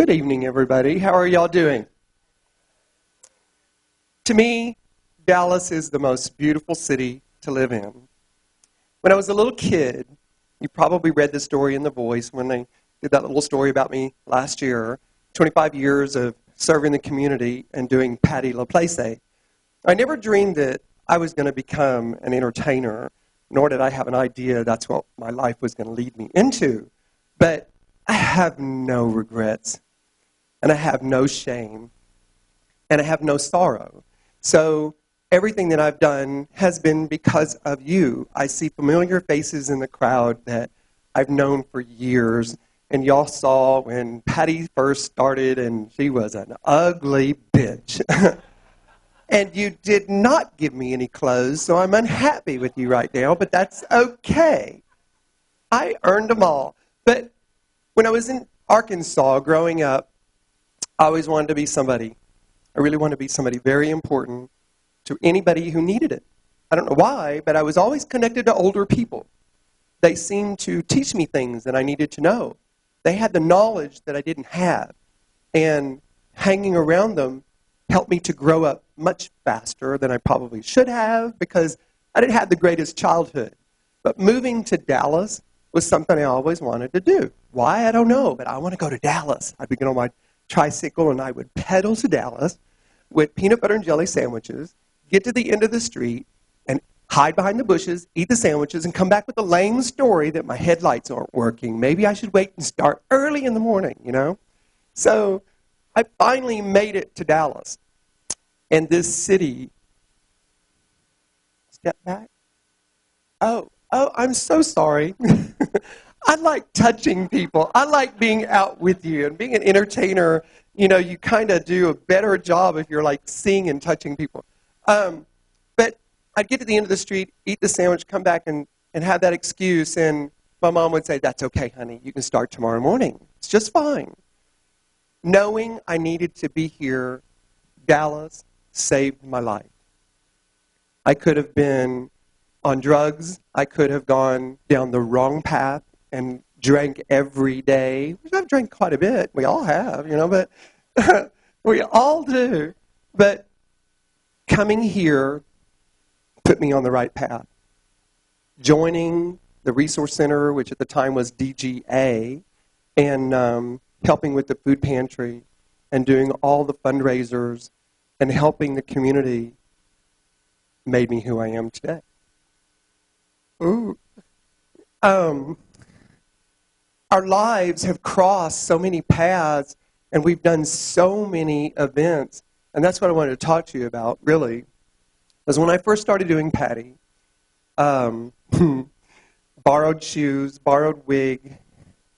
Good evening, everybody. How are y'all doing? To me, Dallas is the most beautiful city to live in. When I was a little kid, you probably read the story in The Voice when they did that little story about me last year, 25 years of serving the community and doing Patti LaPlace. I never dreamed that I was going to become an entertainer, nor did I have an idea that's what my life was going to lead me into. But I have no regrets, and I have no shame, and I have no sorrow. So everything that I've done has been because of you. I see familiar faces in the crowd that I've known for years, and y'all saw when Patti first started, and she was an ugly bitch. And you did not give me any clothes, so I'm unhappy with you right now, but that's okay. I earned them all. But when I was in Arkansas growing up, I always wanted to be somebody. I really wanted to be somebody very important to anybody who needed it. I don't know why, but I was always connected to older people. They seemed to teach me things that I needed to know. They had the knowledge that I didn't have. And hanging around them helped me to grow up much faster than I probably should have because I didn't have the greatest childhood. But moving to Dallas was something I always wanted to do. Why? I don't know, but I want to go to Dallas. I'd get on my tricycle and I would pedal to Dallas with peanut butter and jelly sandwiches, get to the end of the street, and hide behind the bushes, eat the sandwiches, and come back with a lame story that my headlights aren't working. Maybe I should wait and start early in the morning, you know? So I finally made it to Dallas. And this city, step back. Oh, I'm so sorry. I like touching people. I like being out with you. And being an entertainer, you know, you kind of do a better job if you're like seeing and touching people. But I'd get to the end of the street, eat the sandwich, come back and have that excuse. And my mom would say, "That's okay, honey. You can start tomorrow morning. It's just fine." Knowing I needed to be here, Dallas saved my life. I could have been on drugs. I could have gone down the wrong path and drank every day. I've drank quite a bit. We all have, you know, but we all do. But coming here put me on the right path. Joining the Resource Center, which at the time was DGA, and helping with the food pantry and doing all the fundraisers and helping the community made me who I am today. Ooh. Our lives have crossed so many paths, and we've done so many events. And that's what I wanted to talk to you about, really. Because when I first started doing Patti, borrowed shoes, borrowed wig,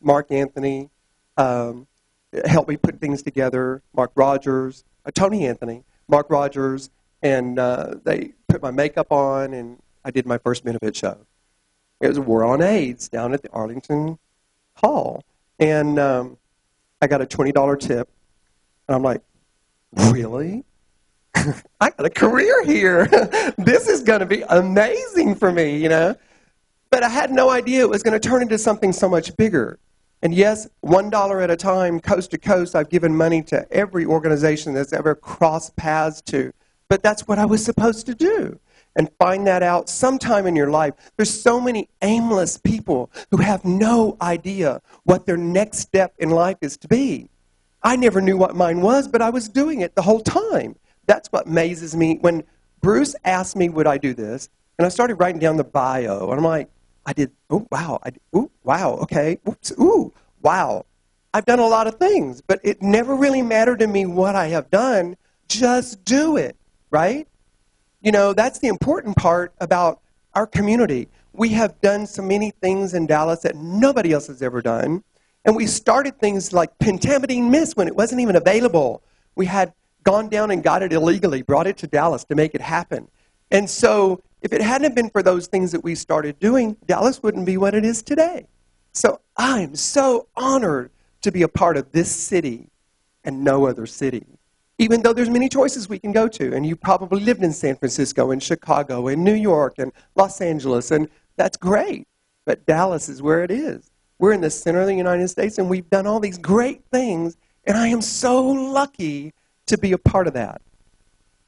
Mark Anthony helped me put things together, Mark Rogers, Tony Anthony, Mark Rogers, and they put my makeup on, and I did my first benefit show. It was a War on AIDS down at the Arlington Hall. And I got a $20 tip. And I'm like, really? I got a career here. This is going to be amazing for me, you know? But I had no idea it was going to turn into something so much bigger. And yes, $1 at a time, coast to coast, I've given money to every organization that's ever crossed paths to. But that's what I was supposed to do. And find that out sometime in your life. There's so many aimless people who have no idea what their next step in life is to be. I never knew what mine was, but I was doing it the whole time. That's what amazes me. When Bruce asked me, would I do this? And I started writing down the bio. And I'm like, I did, oh, wow. Ooh, wow, okay. Oops, ooh, wow. I've done a lot of things, but it never really mattered to me what I have done. Just do it, right? You know, that's the important part about our community. We have done so many things in Dallas that nobody else has ever done. And we started things like pentamidine mist when it wasn't even available. We had gone down and got it illegally, brought it to Dallas to make it happen. And so if it hadn't been for those things that we started doing, Dallas wouldn't be what it is today. So I'm so honored to be a part of this city and no other city. Even though there's many choices we can go to, and you probably lived in San Francisco and Chicago and New York and Los Angeles, and that's great. But Dallas is where it is. We're in the center of the United States, and we've done all these great things, And I am so lucky to be a part of that.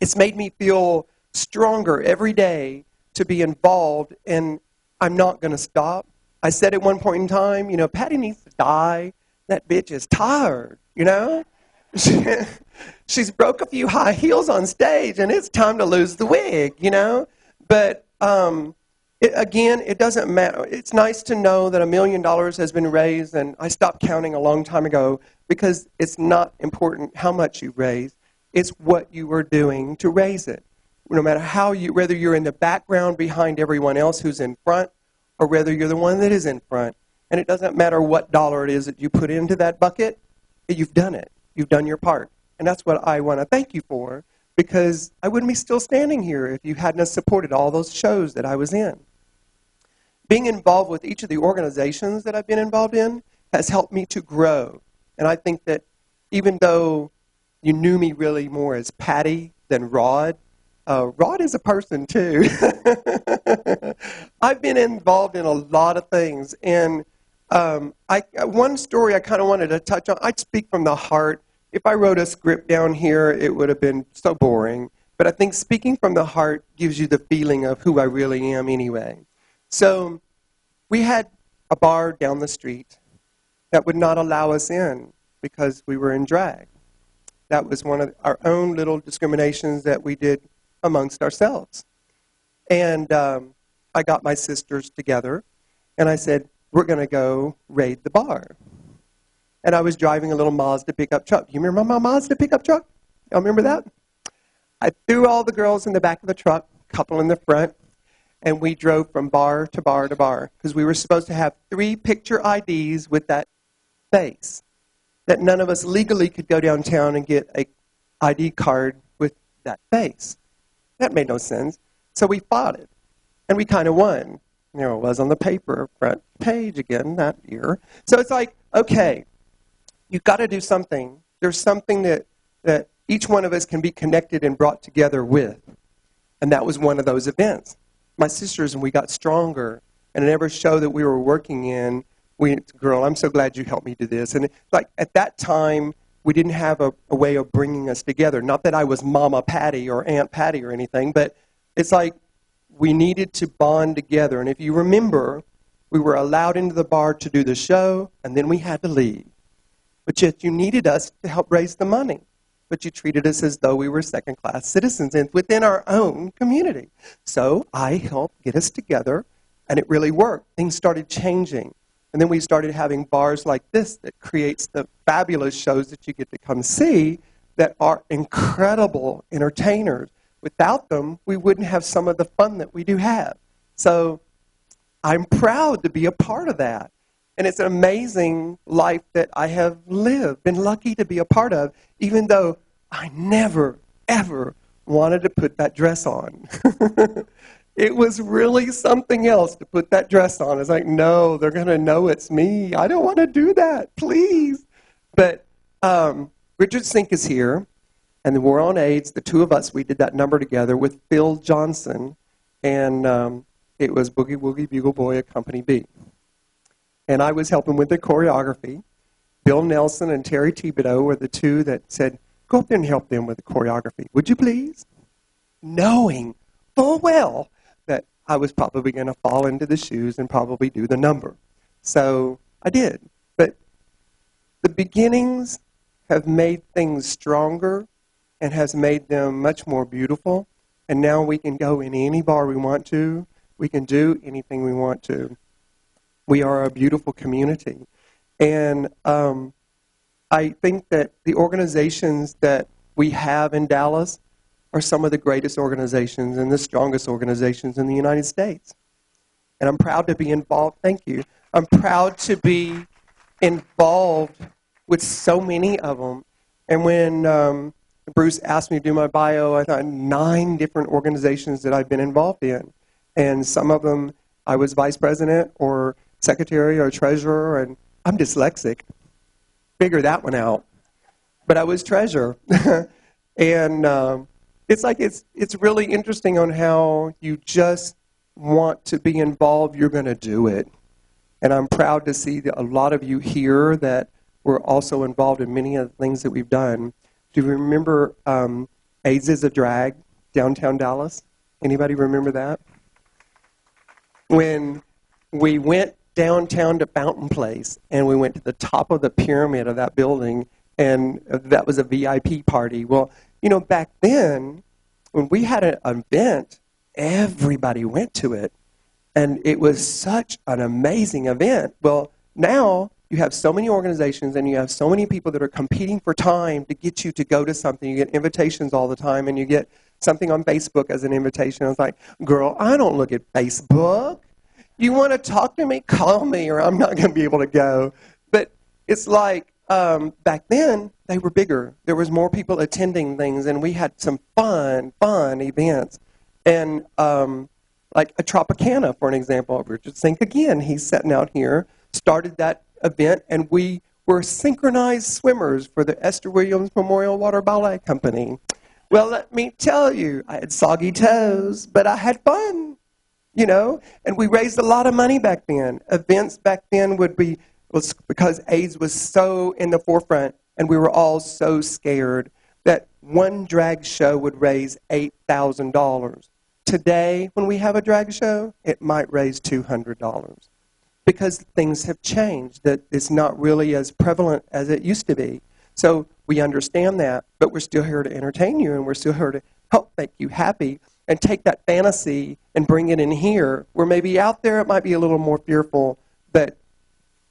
It's made me feel stronger every day to be involved, and I'm not going to stop. I said at one point in time, Patty needs to die. That bitch is tired, She's broke a few high heels on stage, and it's time to lose the wig, But again, it doesn't matter. It's nice to know that $1 million has been raised, and I stopped counting a long time ago because it's not important how much you raise. It's what you are doing to raise it. No matter whether you're in the background behind everyone else who's in front, or whether you're the one that is in front. And it doesn't matter what dollar it is that you put into that bucket, you've done it. You've done your part. And that's what I want to thank you for, because I wouldn't be still standing here if you hadn't supported all those shows that I was in. Being involved with each of the organizations that I've been involved in has helped me to grow. And I think that even though you knew me really more as Patty than Rod, Rod is a person too. I've been involved in a lot of things. And one story I kind of wanted to touch on, I speak from the heart. If I wrote a script down here, it would have been so boring. But I think speaking from the heart gives you the feeling of who I really am anyway. So we had a bar down the street that would not allow us in because we were in drag. That was one of our own little discriminations that we did amongst ourselves. And I got my sisters together, and I said, we're going to go raid the bar. And I was driving a little Mazda pickup truck. You remember my Mazda pickup truck? Y'all remember that? I threw all the girls in the back of the truck, a couple in the front, and we drove from bar to bar to bar because we were supposed to have 3 picture IDs with that face, that none of us legally could go downtown and get an ID card with that face. That made no sense. So we fought it, and we kind of won. It was on the paper, front page again that year. So it's like, okay, you've got to do something. There's something that each one of us can be connected and brought together with. And that was one of those events. My sisters and we got stronger. And in every show that we were working in, girl, I'm so glad you helped me do this. And like at that time, we didn't have a way of bringing us together. Not that I was Mama Patty or Aunt Patty or anything, but it's like we needed to bond together. And if you remember, we were allowed into the bar to do the show, and then we had to leave. But yet you needed us to help raise the money. But you treated us as though we were second-class citizens within our own community. So I helped get us together, and it really worked. Things started changing. And then we started having bars like this that creates the fabulous shows that you get to come see that are incredible entertainers. Without them, we wouldn't have some of the fun that we do have. So I'm proud to be a part of that. And it's an amazing life that I have lived, been lucky to be a part of, even though I never, ever wanted to put that dress on. It was really something else to put that dress on. It's like, no, they're going to know it's me. I don't want to do that, please. But Richard Sink is here, and the War on AIDS, the two of us, we did that number together with Phil Johnson, and it was Boogie Woogie Bugle Boy at Company B. And I was helping with the choreography. Bill Nelson and Terry Thibodeau were the two that said, go up there and help them with the choreography. Would you please? Knowing full well that I was probably going to fall into the shoes and probably do the number. So I did. But the beginnings have made things stronger and has made them much more beautiful. And now we can go in any bar we want to. We can do anything we want to. We are a beautiful community. And I think that the organizations that we have in Dallas are some of the greatest organizations and the strongest organizations in the United States. And I'm proud to be involved. Thank you. I'm proud to be involved with so many of them. And when Bruce asked me to do my bio, I thought 9 different organizations that I've been involved in. And some of them I was vice president or secretary or treasurer, and I'm dyslexic. Figure that one out. But I was treasurer. And it's like it's really interesting on how you just want to be involved, you're going to do it. And I'm proud to see that a lot of you here that we're also involved in many of the things that we've done. Do you remember AIDS is a Drag, downtown Dallas? Anybody remember that? When we went downtown to Fountain Place, and we went to the top of the pyramid of that building, and that was a VIP party. Well, you know, back then, when we had an event, everybody went to it, and it was such an amazing event. Well, now you have so many organizations, and you have so many people that are competing for time to get you to go to something. You get invitations all the time, and you get something on Facebook as an invitation. I was like, girl, I don't look at Facebook. You want to talk to me? Call me, or I'm not going to be able to go. But it's like back then, they were bigger. There was more people attending things, and we had some fun events. And like a Tropicana, for an example, Richard Sink again, he's sitting out here, started that event, and we were synchronized swimmers for the Esther Williams Memorial Water Ballet Company. Well, let me tell you, I had soggy toes, but I had fun. You know, and we raised a lot of money back then. Events back then was because AIDS was so in the forefront, and we were all so scared that one drag show would raise $8,000. Today, when we have a drag show, it might raise $200 because things have changed, that it's not really as prevalent as it used to be. So we understand that, but we're still here to entertain you, and we're still here to help make you happy and take that fantasy and bring it in here, where maybe out there it might be a little more fearful. But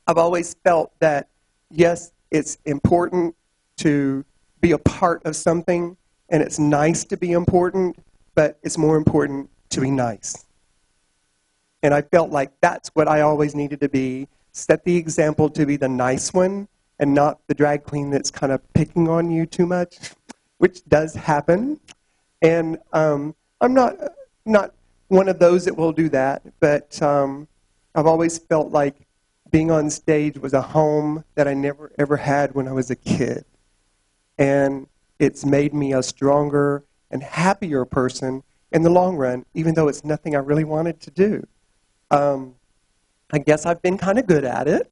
I've always felt that, yes, it's important to be a part of something, and it's nice to be important, but it's more important to be nice. And I felt like that's what I always needed to be, set the example to be the nice one, and not the drag queen that's kind of picking on you too much, which does happen. And I'm not one of those that will do that, but I've always felt like being on stage was a home that I never ever had when I was a kid. And it's made me a stronger and happier person in the long run, even though it's nothing I really wanted to do. I guess I've been kind of good at it.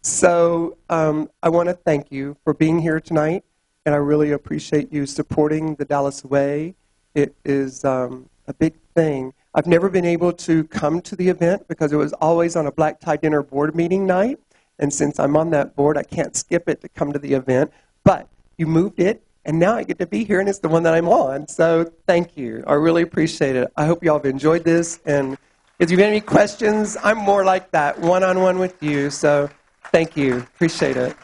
So I want to thank you for being here tonight, and I really appreciate you supporting the Dallas Way. It is a big thing. I've never been able to come to the event because it was always on a black tie dinner board meeting night. And since I'm on that board, I can't skip it to come to the event. But you moved it, and now I get to be here, and it's the one that I'm on. So thank you. I really appreciate it. I hope you all have enjoyed this. And if you have any questions, I'm more like that, one-on-one with you. So thank you. Appreciate it.